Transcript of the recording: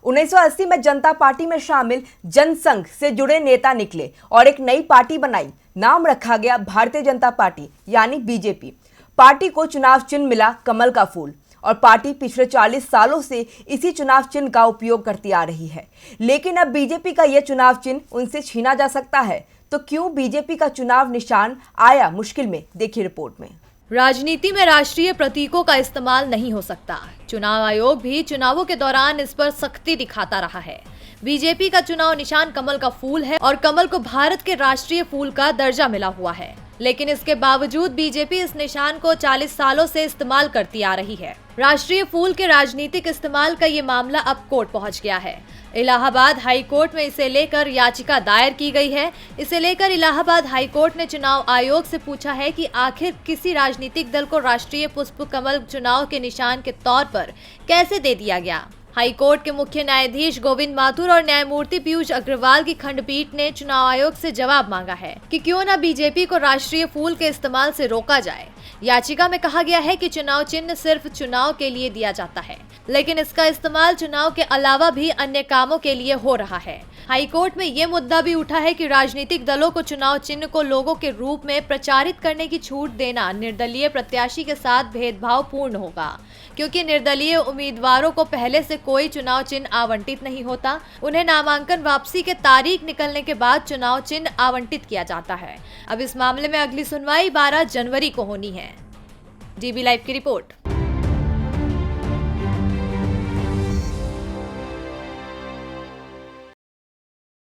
1980 में जनता पार्टी में शामिल जनसंघ से जुड़े नेता निकले और एक नई पार्टी बनाई। नाम रखा गया भारतीय जनता पार्टी यानी बीजेपी। पार्टी को चुनाव चिन्ह मिला कमल का फूल और पार्टी पिछले 40 सालों से इसी चुनाव चिन्ह का उपयोग करती आ रही है। लेकिन अब बीजेपी का यह चुनाव चिन्ह उनसे छीना जा सकता है, तो क्यों बीजेपी का चुनाव निशान आया मुश्किल में? देखिए रिपोर्ट में। राजनीति में राष्ट्रीय प्रतीकों का इस्तेमाल नहीं हो सकता। चुनाव आयोग भी चुनावों के दौरान इस पर सख्ती दिखाता रहा है। बीजेपी का चुनाव निशान कमल का फूल है और कमल को भारत के राष्ट्रीय फूल का दर्जा मिला हुआ है। लेकिन इसके बावजूद बीजेपी इस निशान को 40 सालों से इस्तेमाल करती आ रही है। राष्ट्रीय फूल के राजनीतिक इस्तेमाल का ये मामला अब कोर्ट पहुंच गया है। इलाहाबाद हाई कोर्ट में इसे लेकर याचिका दायर की गई है। इसे लेकर इलाहाबाद हाई कोर्ट ने चुनाव आयोग से पूछा है कि आखिर किसी राजनीतिक दल को राष्ट्रीय पुष्प कमल चुनाव के निशान के तौर पर कैसे दे दिया गया। हाई कोर्ट के मुख्य न्यायाधीश गोविंद माथुर और न्यायमूर्ति पीयूष अग्रवाल की खंडपीठ ने चुनाव आयोग से जवाब मांगा है कि क्यों न बीजेपी को राष्ट्रीय फूल के इस्तेमाल से रोका जाए। याचिका में कहा गया है कि चुनाव चिन्ह सिर्फ चुनाव के लिए दिया जाता है, लेकिन इसका इस्तेमाल चुनाव के अलावा भी अन्य कामों के लिए हो रहा है। हाई कोर्ट में ये मुद्दा भी उठा है कि राजनीतिक दलों को चुनाव चिन्ह को लोगों के रूप में प्रचारित करने की छूट देना निर्दलीय प्रत्याशी के साथ भेदभावपूर्ण होगा, क्योंकि निर्दलीय उम्मीदवारों को पहले से कोई चुनाव चिन्ह आवंटित नहीं होता। उन्हें नामांकन वापसी के तारीख निकलने के बाद चुनाव चिन्ह आवंटित किया जाता है। अब इस मामले में अगली सुनवाई 12 जनवरी को होनी है। डीबी लाइव की रिपोर्ट।